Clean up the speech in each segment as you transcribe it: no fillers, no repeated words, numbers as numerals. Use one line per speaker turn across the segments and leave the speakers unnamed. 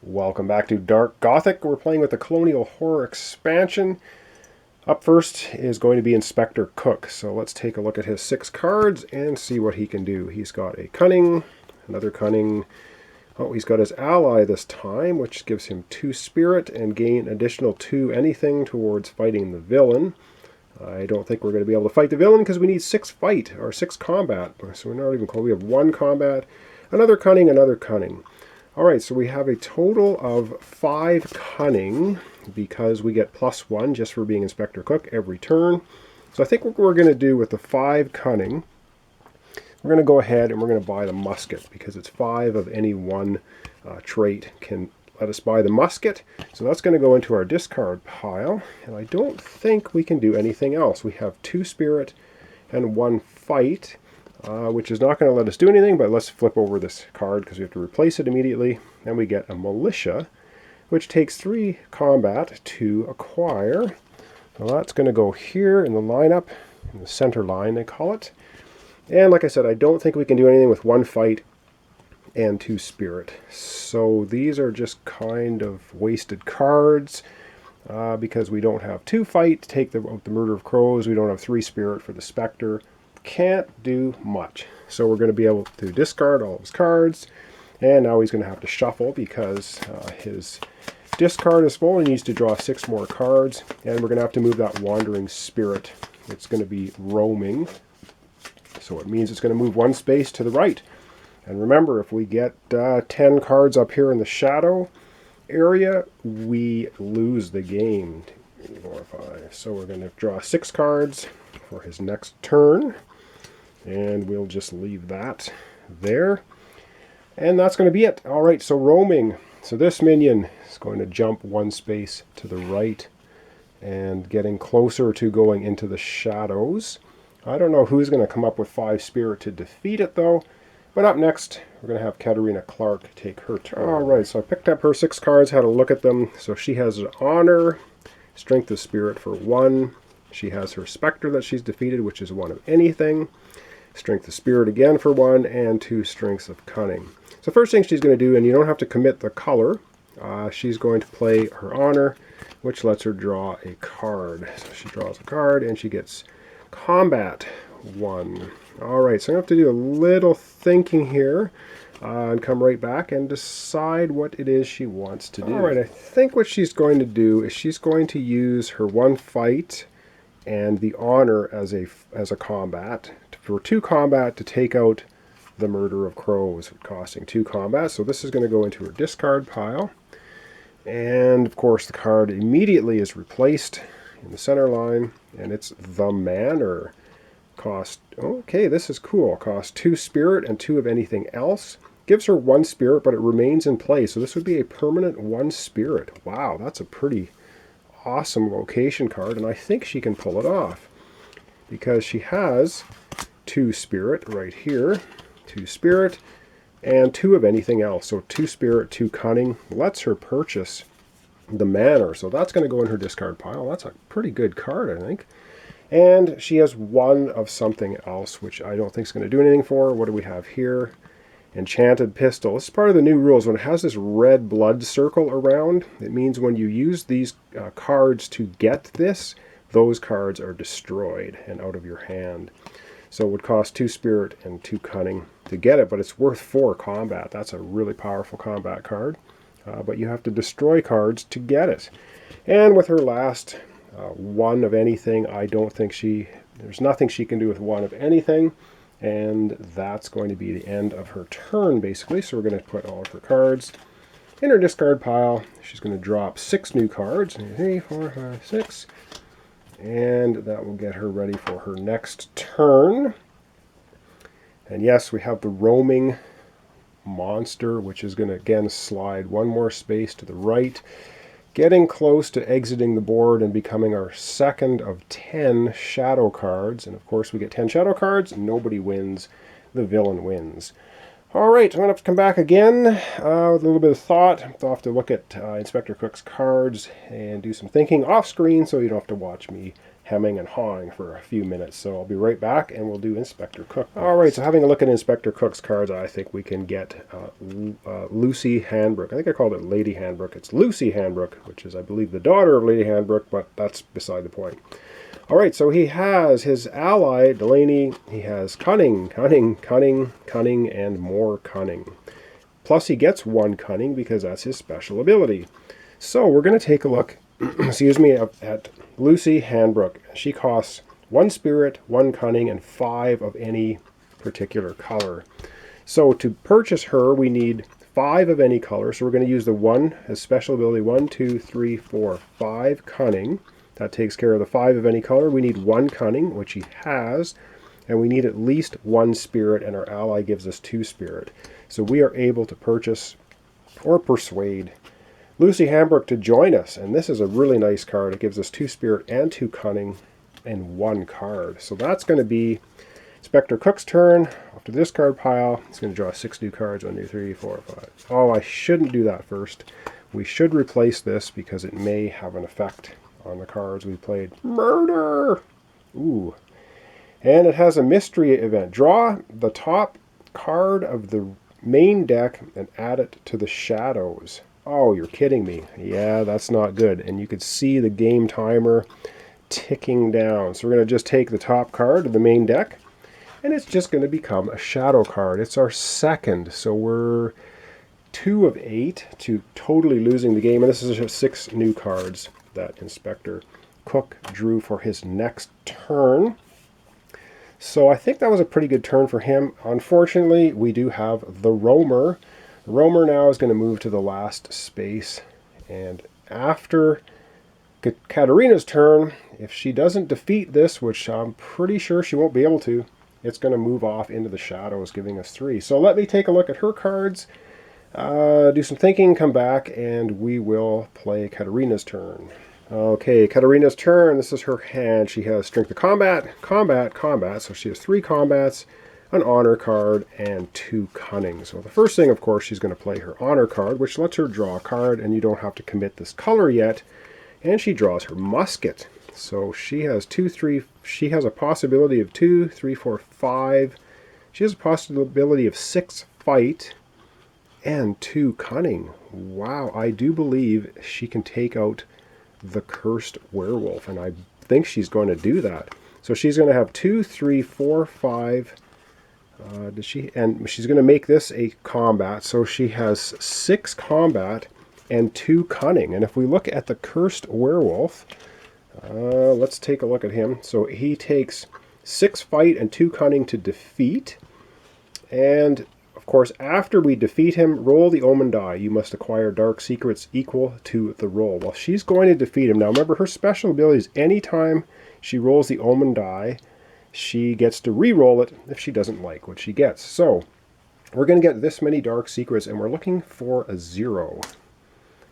Welcome back to Dark Gothic. We're playing with the Colonial Horror expansion. Up first is going to be Inspector Cook. So let's take a look at his 6 cards and see what he can do. He's got a Cunning, another Cunning. Oh, he's got his Ally this time, which gives him 2 Spirit and gain additional 2 anything towards fighting the villain. I don't think we're going to be able to fight the villain because we need 6 fight, or 6 combat. So we're not even close. We have 1 combat, another Cunning, another Cunning. Alright, so we have a total of 5 Cunning because we get +1 just for being Inspector Cook every turn. So I think what we're going to do with the 5 Cunning, we're going to go ahead and we're going to buy the musket because it's 5 of any one trait can let us buy the musket. So that's going to go into our discard pile, and I don't think we can do anything else. We have 2 Spirit and 1 Fight. Which is not going to let us do anything, but let's flip over this card because we have to replace it immediately. And we get a Militia, which takes 3 combat to acquire. So that's going to go here in the lineup, in the center line they call it. And like I said, I don't think we can do anything with 1 Fight and 2 Spirit. So these are just kind of wasted cards because we don't have 2 Fight to take the Murder of Crows. We don't have 3 Spirit for the Spectre. Can't do much. So we're going to be able to discard all of his cards, and now he's going to have to shuffle because his discard is full and he needs to draw 6 more cards, and we're going to have to move that Wandering Spirit. It's going to be roaming, so it means it's going to move 1 space to the right. And remember, if we get 10 cards up here in the shadow area, we lose the game. 4, 5. So we're going to draw 6 cards for his next turn. And we'll just leave that there. And that's going to be it. Alright, so roaming. So this minion is going to jump 1 space to the right and getting closer to going into the shadows. I don't know who's going to come up with 5 Spirit to defeat it though. But up next, we're going to have Katarina Clarke take her turn. Alright, so I picked up her 6 cards, had a look at them. So she has an Honor, Strength of Spirit for 1. She has her Spectre that she's defeated, which is 1 of anything. Strength of Spirit again for 1, and 2 Strengths of Cunning. So first thing she's going to do, and you don't have to commit the color, she's going to play her Honor, which lets her draw a card. So she draws a card, and she gets Combat 1. Alright, so I'm going to have to do a little thinking here, and come right back and decide what it is she wants to do. Alright, I think what she's going to do is she's going to use her 1 Fight and the Honor as a combat, for 2 combat to take out the Murder of Crows, costing 2 combat. So this is going to go into her discard pile. And of course the card immediately is replaced in the center line, and it's the Manor. Cost, okay, this is cool. Cost 2 Spirit and 2 of anything else. Gives her 1 Spirit, but it remains in play. So this would be a permanent 1 Spirit. Wow, that's a pretty awesome location card, and I think she can pull it off because she has 2 Spirit right here, 2 Spirit, and 2 of anything else. So 2 Spirit, 2 Cunning lets her purchase the Manor. So that's going to go in her discard pile. That's a pretty good card, I think. And she has 1 of something else, which I don't think is going to do anything for her. What do we have here? Enchanted Pistol. This is part of the new rules. When it has this red blood circle around, it means when you use these cards to get this, those cards are destroyed and out of your hand. So it would cost 2 Spirit and 2 Cunning to get it, but it's worth 4 combat. That's a really powerful combat card. But you have to destroy cards to get it. And with her last 1 of anything, I don't think there's nothing she can do with 1 of anything. And that's going to be the end of her turn, basically. So we're going to put all of her cards in her discard pile. She's going to drop 6 new cards. 3, 4, 5, 6. And that will get her ready for her next turn. And yes, we have the roaming monster, which is going to again slide 1 more space to the right, getting close to exiting the board and becoming our second of 10 shadow cards. And of course we get 10 shadow cards, nobody wins, the villain wins. Alright, I'm going to have to come back again with a little bit of thought. I'll have to look at Inspector Cook's cards and do some thinking off screen so you don't have to watch me hemming and hawing for a few minutes. So I'll be right back and we'll do Inspector Cook. Alright, so having a look at Inspector Cook's cards, I think we can get Lucy Handbrook. I think I called it Lady Handbrook. It's Lucy Handbrook, which is, I believe, the daughter of Lady Handbrook, but that's beside the point. Alright, so he has his ally, Delaney. He has cunning, cunning, cunning, cunning, and more cunning. Plus he gets 1 cunning because that's his special ability. So we're going to take a look excuse me, at Lucy Handbrook. She costs 1 spirit, 1 cunning, and 5 of any particular color. So to purchase her, we need 5 of any color. So we're going to use the 1 as special ability. 1, 2, 3, 4, 5 cunning. That takes care of the 5 of any color. We need 1 cunning, which he has. And we need at least 1 spirit, and our ally gives us 2 spirit. So we are able to purchase or persuade Lucy Handbrook to join us, and this is a really nice card. It gives us 2 spirit and 2 cunning and 1 card. So that's going to be Inspector Cook's turn. Off to the discard pile. It's going to draw 6 new cards. 1, 2, 3, 4, 5. Oh, I shouldn't do that first. We should replace this because it may have an effect on the cards we played. Murder! Ooh. And it has a mystery event. Draw the top card of the main deck and add it to the shadows. Oh, you're kidding me. Yeah, that's not good. And you could see the game timer ticking down. So we're going to just take the top card of the main deck, and it's just going to become a shadow card. It's our second. So we're 2 of 8 to totally losing the game. And this is just 6 new cards that Inspector Cook drew for his next turn. So I think that was a pretty good turn for him. Unfortunately, we do have the Roamer. The Roamer now is going to move to the last space, and after Katarina's turn, if she doesn't defeat this, which I'm pretty sure she won't be able to, it's going to move off into the shadows, giving us 3. So let me take a look at her cards, do some thinking, come back, and we will play Katarina's turn. Okay, Katarina's turn. This is her hand. She has Strength of Combat, Combat, Combat, so she has 3 combats, an honor card, and 2 cunning. So the first thing, of course, she's going to play her honor card, which lets her draw a card, and you don't have to commit this color yet. And she draws her musket. So she has she has a possibility of 2, 3, 4, 5. She has a possibility of 6 fight and 2 cunning. Wow, I do believe she can take out the cursed werewolf, and I think she's going to do that. So she's going to have 2, 3, 4, 5. And she's going to make this a combat, so she has 6 combat and 2 cunning. And if we look at the cursed werewolf, let's take a look at him. So he takes 6 fight and 2 cunning to defeat. And of course, after we defeat him, roll the omen die. You must acquire dark secrets equal to the roll. Well, she's going to defeat him. Now remember, her special ability is anytime she rolls the omen die, she gets to re-roll it if she doesn't like what she gets. So we're going to get this many dark secrets, and we're looking for a 0.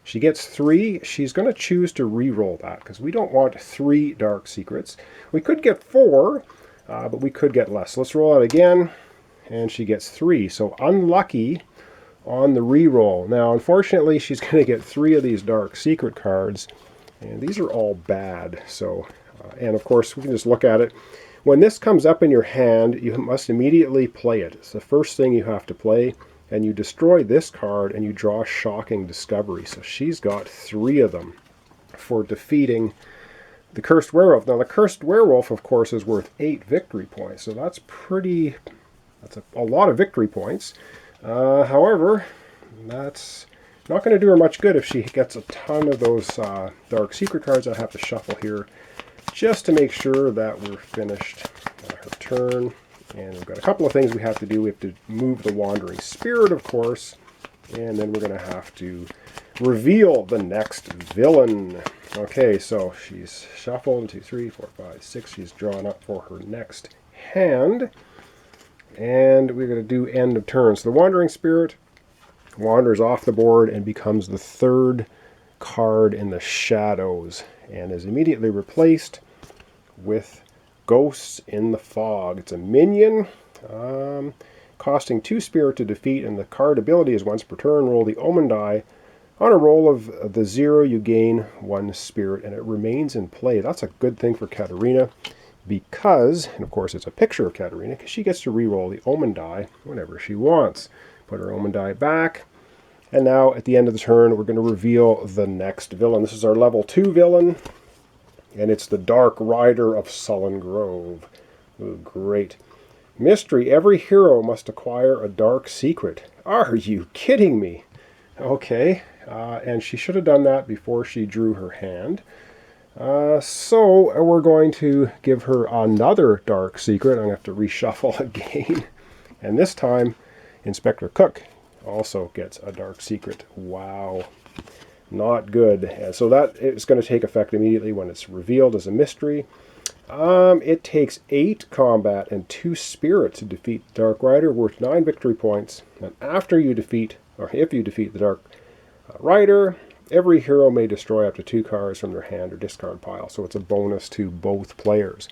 She gets 3. She's going to choose to re-roll that because we don't want 3 dark secrets. We could get 4, but we could get less. So let's roll out again, and she gets 3. So unlucky on the re-roll. Now, unfortunately, she's going to get 3 of these dark secret cards, and these are all bad. So, and of course, we can just look at it. When this comes up in your hand, you must immediately play it. It's the first thing you have to play, and you destroy this card and you draw Shocking Discovery. So she's got 3 of them for defeating the Cursed Werewolf. Now the Cursed Werewolf, of course, is worth 8 victory points, so that's a lot of victory points. However, that's not going to do her much good if she gets a ton of those Dark Secret cards. I have to shuffle here just to make sure that we're finished her turn. And we've got a couple of things we have to do. We have to move the Wandering Spirit, of course, and then we're going to have to reveal the next villain. Okay, so she's shuffled 1, 2, 3, 4, 5, 6. She's drawn up for her next hand, and we're going to do end of turn. So the Wandering Spirit wanders off the board and becomes the 3rd card in the shadows, and is immediately replaced with Ghosts in the Fog. It's a minion, costing 2 spirit to defeat, and the card ability is once per turn, roll the omen die On a roll of the 0, you gain 1 spirit, and it remains in play. That's a good thing for Katarina because, and of course it's a picture of Katarina, because she gets to re-roll the omen die whenever she wants. Put her omen die back, and now at the end of the turn, we're going to reveal the next villain. This is our level 2 villain, and it's the Dark Rider of Sullen Grove. Ooh, great. Mystery: every hero must acquire a dark secret. Are you kidding me? Okay, and she should have done that before she drew her hand. So we're going to give her another dark secret. I'm going to have to reshuffle again. And this time, Inspector Cook also gets a dark secret. Wow. Not good. And so that is going to take effect immediately when it's revealed as a mystery. It takes 8 combat and 2 spirit to defeat the Dark Rider, worth 9 victory points. And after you defeat, or if you defeat the Dark Rider, every hero may destroy up to 2 cards from their hand or discard pile. So it's a bonus to both players.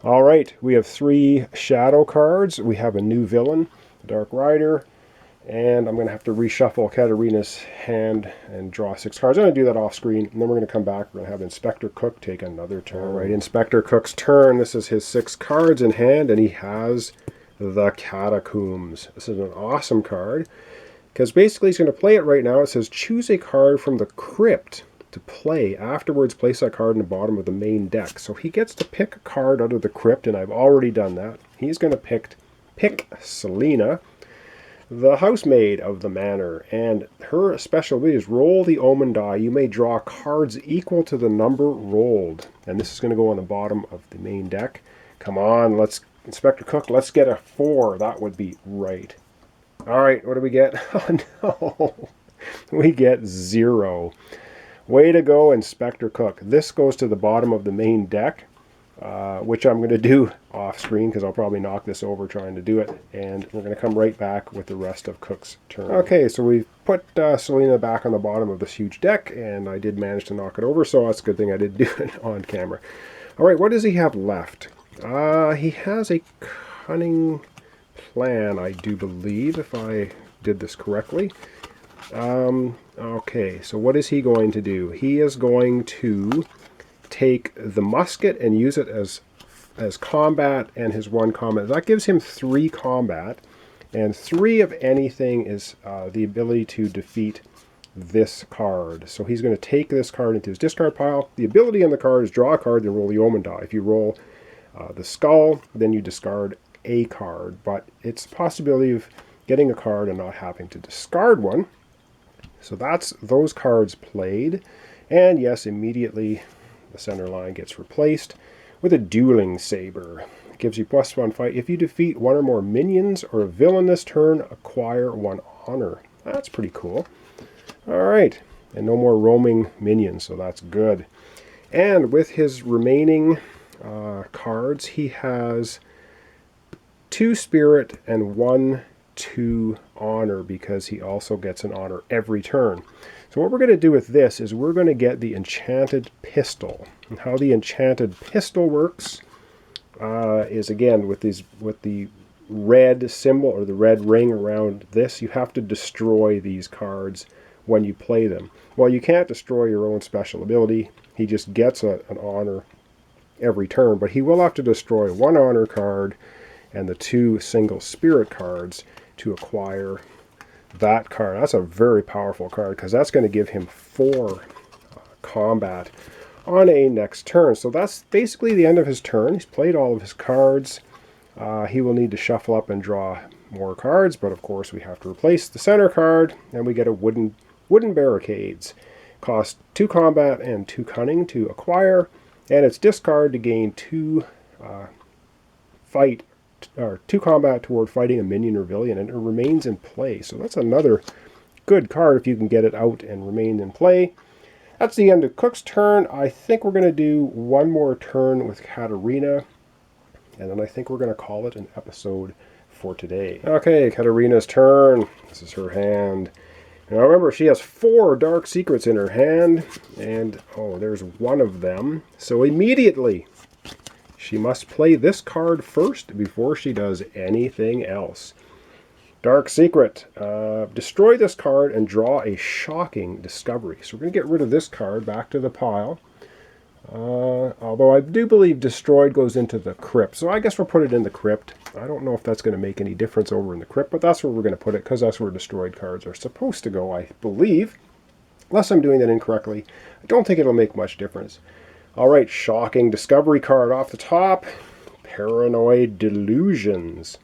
All right, we have 3 shadow cards. We have a new villain, the Dark Rider. And I'm going to have to reshuffle Katarina's hand and draw 6 cards. I'm going to do that off screen, and then we're going to come back. We're going to have Inspector Cook take another turn. All right, Inspector Cook's turn. This is his 6 cards in hand, and he has the Catacombs. This is an awesome card, because basically he's going to play it right now. It says, choose a card from the crypt to play. Afterwards, place that card in the bottom of the main deck. So he gets to pick a card out of the crypt, and I've already done that. He's going to pick Selena, the housemaid of the manor, and her special ability is roll the omen die. You may draw cards equal to the number rolled, and this is going to go on the bottom of the main deck. Come on, Inspector Cook, let's get a 4. That would be right. All right, what do we get? Oh no, we get 0. Way to go, Inspector Cook. This goes to the bottom of the main deck, which I'm going to do off screen because I'll probably knock this over trying to do it, and we're going to come right back with the rest of Cook's turn. Okay, so we've put Selena back on the bottom of this huge deck, and I did manage to knock it over, so that's a good thing I did do it on camera. All right, what does he have left? He has a cunning plan, I do believe, if I did this correctly. Okay, so what is he going to do? He is going to take the musket and use it as combat, and his 1 combat. That gives him 3 combat, and 3 of anything is the ability to defeat this card. So he's going to take this card into his discard pile. The ability on the card is draw a card and roll the omen die. If you roll the skull, then you discard a card, but it's a possibility of getting a card and not having to discard one. So that's those cards played, and yes, immediately the center line gets replaced with a dueling saber. It gives you +1 fight. If you defeat 1 or more minions or a villain this turn, acquire 1 honor. That's pretty cool. All right, and no more roaming minions, so that's good. And with his remaining cards, he has 2 spirit and 2 honor, because he also gets an honor every turn. So what we're going to do with this is we're going to get the enchanted pistol. And how the enchanted pistol works is, again, with the red symbol or the red ring around this, you have to destroy these cards when you play them. Well, you can't destroy your own special ability. He just gets an honor every turn, but he will have to destroy 1 honor card and the 2 single spirit cards to acquire that card. That's a very powerful card, because that's going to give him 4 combat on a next turn. So that's basically the end of his turn. He's played all of his cards. He will need to shuffle up and draw more cards, but of course we have to replace the center card, and we get a wooden barricades. Cost 2 combat and 2 cunning to acquire, and it's discard to gain 2 combat toward fighting a minion or villain, and it remains in play. So that's another good card if you can get it out and remain in play. That's the end of Cook's turn. I think we're going to do 1 more turn with Katarina, and then I think we're going to call it an episode for today. Okay, Katarina's turn. This is her hand. Now remember, she has 4 dark secrets in her hand, and oh, there's 1 of them. So immediately she must play this card first before she does anything else. Dark Secret. Destroy this card and draw a shocking discovery. So we're going to get rid of this card back to the pile. Although I do believe destroyed goes into the crypt. So I guess we'll put it in the crypt. I don't know if that's going to make any difference over in the crypt, but that's where we're going to put it because that's where destroyed cards are supposed to go, I believe. Unless I'm doing that incorrectly. I don't think it'll make much difference. Alright, shocking discovery card off the top. Paranoid Delusions.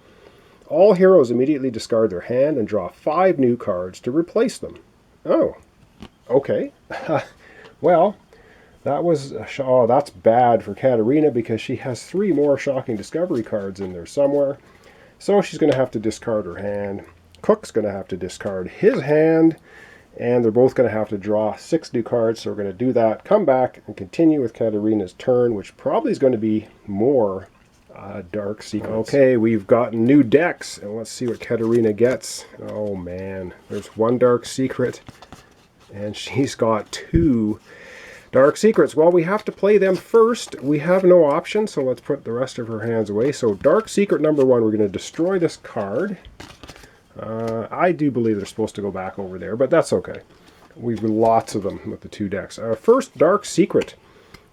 All heroes immediately discard their hand and draw 5 new cards to replace them. Oh, okay. Well, that's bad for Katarina because she has 3 more shocking discovery cards in there somewhere. So she's going to have to discard her hand. Cook's going to have to discard his hand. And they're both going to have to draw 6 new cards. So we're going to do that, come back, and continue with Katarina's turn, which probably is going to be more Dark Secrets. Okay, we've got new decks, and let's see what Katarina gets. Oh man, there's 1 Dark Secret, and she's got 2 Dark Secrets. Well, we have to play them first. We have no option, so let's put the rest of her hands away. So Dark Secret number 1, we're going to destroy this card. I do believe they're supposed to go back over there, but that's okay. We've lots of them with the 2 decks. First, Dark Secret.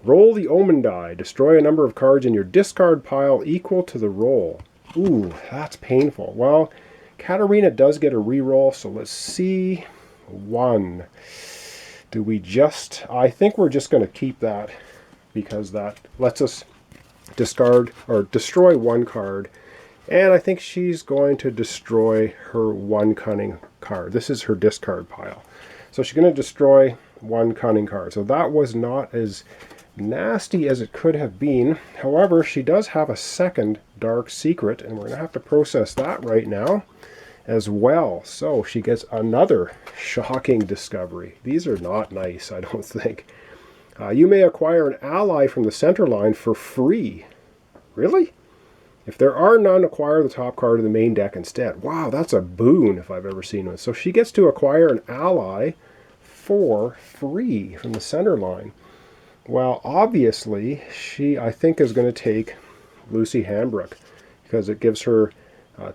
Roll the Omen die. Destroy a number of cards in your discard pile equal to the roll. Ooh, that's painful. Well, Katarina does get a reroll, so let's see. 1. Do we just... I think we're just going to keep that because that lets us discard or destroy 1 card. And I think she's going to destroy her 1 cunning card. This is her discard pile. So she's going to destroy 1 cunning card. So that was not as nasty as it could have been. However, she does have a second Dark Secret, and we're going to have to process that right now as well. So she gets another shocking discovery. These are not nice, I don't think. You may acquire an ally from the center line for free. Really? If there are none, acquire the top card of the main deck instead. Wow, that's a boon if I've ever seen one. So she gets to acquire an ally for free from the center line. Well, obviously, she, I think, is going to take Lucy Hambrook because it gives her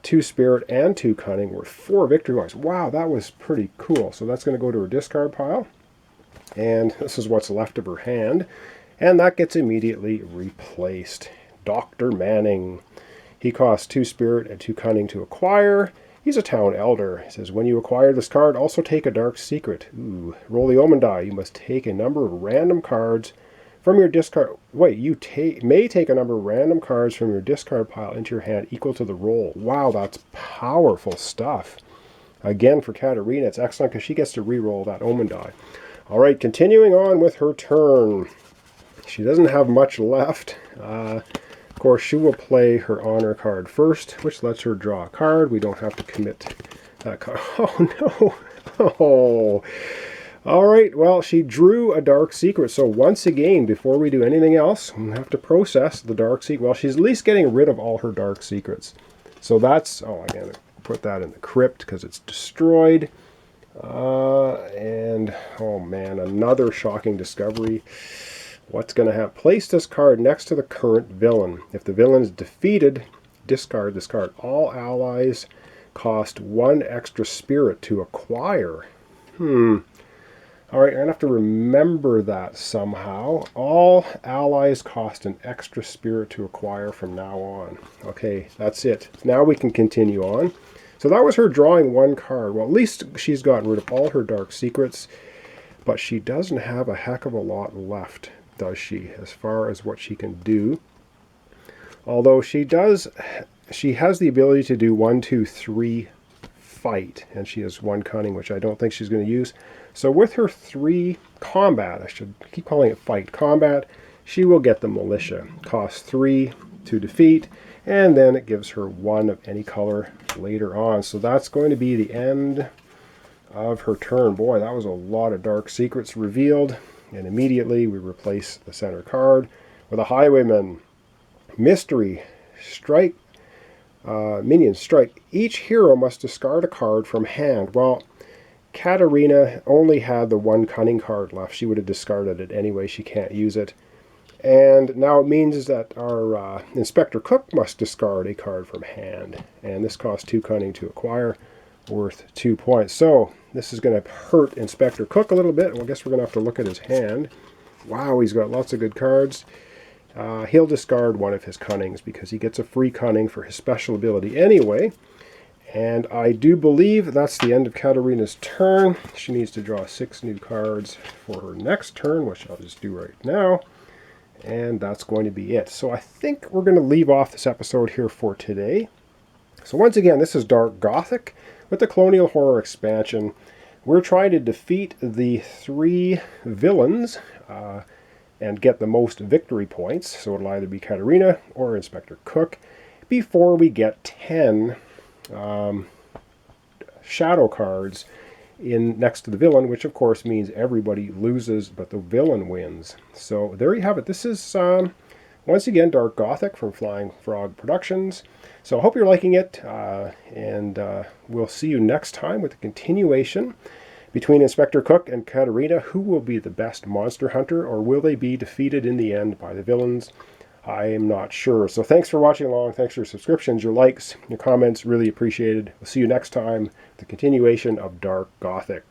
2 Spirit and 2 Cunning worth 4 victory points. Wow, that was pretty cool. So that's going to go to her discard pile. And this is what's left of her hand. And that gets immediately replaced. Dr. Manning. He costs 2 Spirit and 2 Cunning to acquire. He's a town elder. He says, when you acquire this card, also take a Dark Secret. Ooh. Roll the Omen die. You must take a number of random cards from your discard. Wait, you may take a number of random cards from your discard pile into your hand equal to the roll. Wow, that's powerful stuff. Again, for Katarina, it's excellent because she gets to re-roll that Omen die. All right, continuing on with her turn. She doesn't have much left. Of course, she will play her honor card first, which lets her draw a card. We don't have to commit that card. Oh, no. Oh. All right, well, she drew a Dark Secret. So once again, before we do anything else, we have to process the Dark Secret. Well, she's at least getting rid of all her Dark Secrets. So that's... Oh, I gotta put that in the crypt because it's destroyed. And, oh man, another shocking discovery. What's going to have? Place this card next to the current villain. If the villain is defeated, discard this card. All allies cost 1 extra spirit to acquire. All right, I'm going to have to remember that somehow. All allies cost an extra spirit to acquire from now on. Okay, that's it. Now we can continue on. So that was her drawing 1 card. Well, at least she's gotten rid of all her Dark Secrets, but she doesn't have a heck of a lot left, does she, as far as what she can do. Although she has the ability to do 1, 2, 3 fight, and she has 1 cunning, which I don't think she's going to use. So with her 3 combat, I should keep calling it fight, combat, she will get the militia. Costs 3 to defeat, and then it gives her 1 of any color later on. So that's going to be the end of her turn. Boy, that was a lot of Dark Secrets revealed. And immediately we replace the center card with a Highwayman. Mystery. Strike. Minions strike. Each hero must discard a card from hand. Well, Katarina only had the 1 cunning card left. She would have discarded it anyway. She can't use it. And now it means that our Inspector Cook must discard a card from hand. And this costs 2 cunning to acquire. worth 2 points. So this is going to hurt Inspector Cook a little bit. Well, I guess we're going to have to look at his hand. Wow, he's got lots of good cards. He'll discard one of his cunnings because he gets a free cunning for his special ability anyway. And I do believe that's the end of Katarina's turn. She needs to draw 6 new cards for her next turn, which I'll just do right now. And that's going to be it. So I think we're going to leave off this episode here for today. So once again, this is Dark Gothic with the Colonial Horror expansion. We're trying to defeat the 3 villains and get the most victory points. So it'll either be Katarina or Inspector Cook before we get 10 shadow cards in next to the villain, which of course means everybody loses but the villain wins. So there you have it. This is once again Dark Gothic from Flying Frog Productions. So I hope you're liking it, and we'll see you next time with the continuation between Inspector Cook and Katarina. Who will be the best monster hunter, or will they be defeated in the end by the villains? I am not sure. So thanks for watching along. Thanks for your subscriptions, your likes, your comments. Really appreciated. We'll see you next time. The continuation of Dark Gothic.